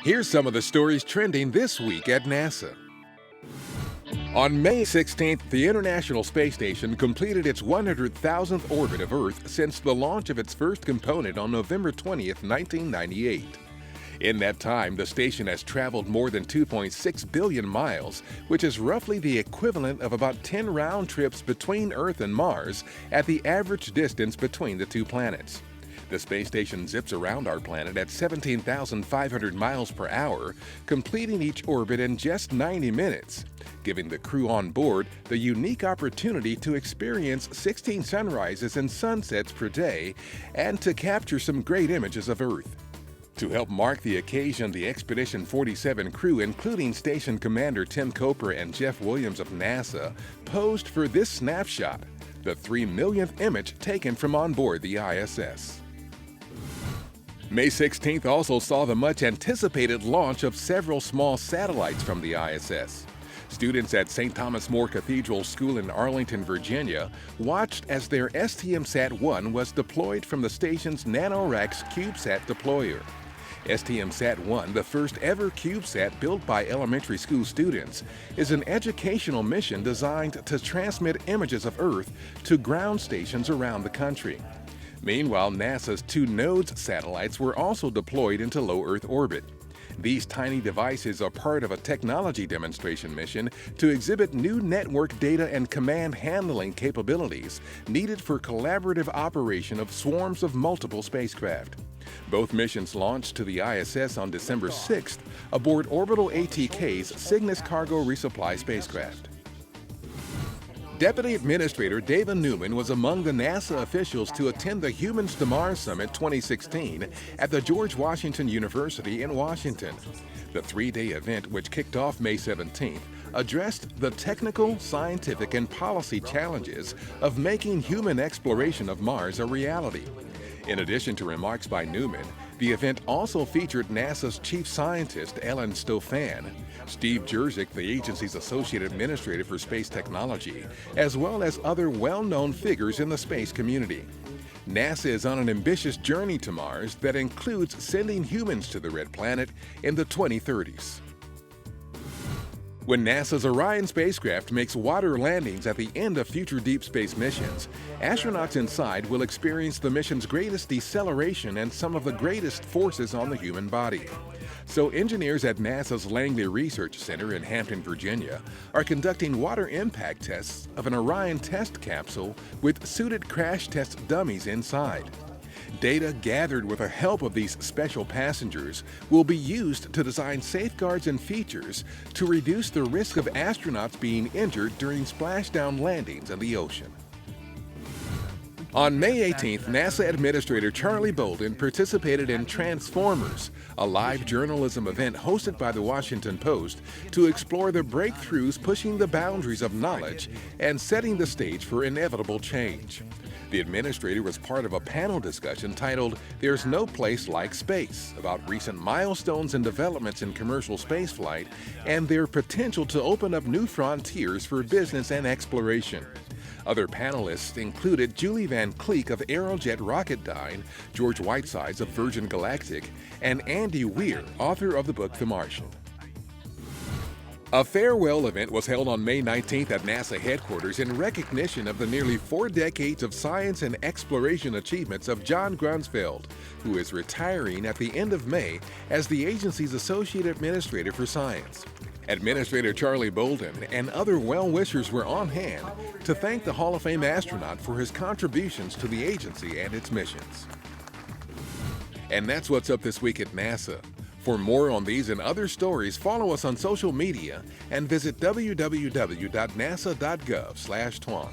Here's some of the stories trending this week at NASA. On May 16th, the International Space Station completed its 100,000th orbit of Earth since the launch of its first component on November 20th, 1998. In that time, the station has traveled more than 2.6 billion miles, which is roughly the equivalent of about 10 round trips between Earth and Mars at the average distance between the two planets. The space station zips around our planet at 17,500 miles per hour, completing each orbit in just 90 minutes, giving the crew on board the unique opportunity to experience 16 sunrises and sunsets per day and to capture some great images of Earth. To help mark the occasion, the Expedition 47 crew, including Station Commander Tim Coper and Jeff Williams of NASA, posed for this snapshot, the 3 millionth image taken from on board the ISS. May 16th also saw the much-anticipated launch of several small satellites from the ISS. Students at St. Thomas More Cathedral School in Arlington, Virginia, watched as their STM-SAT-1 was deployed from the station's NanoRacks CubeSat deployer. STM-SAT-1, the first ever CubeSat built by elementary school students, is an educational mission designed to transmit images of Earth to ground stations around the country. Meanwhile, NASA's 2 NODES satellites were also deployed into low Earth orbit. These tiny devices are part of a technology demonstration mission to exhibit new network data and command handling capabilities needed for collaborative operation of swarms of multiple spacecraft. Both missions launched to the ISS on December 6th aboard Orbital ATK's Cygnus Cargo Resupply spacecraft. Deputy Administrator David Newman was among the NASA officials to attend the Humans to Mars Summit 2016 at the George Washington University in Washington. The 3-day event, which kicked off May 17th, addressed the technical, scientific, and policy challenges of making human exploration of Mars a reality. In addition to remarks by Newman, the event also featured NASA's chief scientist, Ellen Stofan, Steve Jerzik, the agency's associate administrator for space technology, as well as other well-known figures in the space community. NASA is on an ambitious journey to Mars that includes sending humans to the Red Planet in the 2030s. When NASA's Orion spacecraft makes water landings at the end of future deep space missions, astronauts inside will experience the mission's greatest deceleration and some of the greatest forces on the human body. So engineers at NASA's Langley Research Center in Hampton, Virginia, are conducting water impact tests of an Orion test capsule with suited crash test dummies inside. Data gathered with the help of these special passengers will be used to design safeguards and features to reduce the risk of astronauts being injured during splashdown landings in the ocean. On May 18th, NASA Administrator Charlie Bolden participated in Transformers, a live journalism event hosted by the Washington Post to explore the breakthroughs pushing the boundaries of knowledge and setting the stage for inevitable change. The administrator was part of a panel discussion titled "There's No Place Like Space" about recent milestones and developments in commercial spaceflight and their potential to open up new frontiers for business and exploration. Other panelists included Julie Van Cleek of Aerojet Rocketdyne, George Whitesides of Virgin Galactic, and Andy Weir, author of the book The Martian. A farewell event was held on May 19th at NASA headquarters in recognition of the nearly 4 decades of science and exploration achievements of John Grunsfeld, who is retiring at the end of May as the agency's Associate Administrator for Science. Administrator Charlie Bolden and other well-wishers were on hand to thank the Hall of Fame astronaut for his contributions to the agency and its missions. And that's what's up this week at NASA. For more on these and other stories, follow us on social media and visit www.nasa.gov/twan.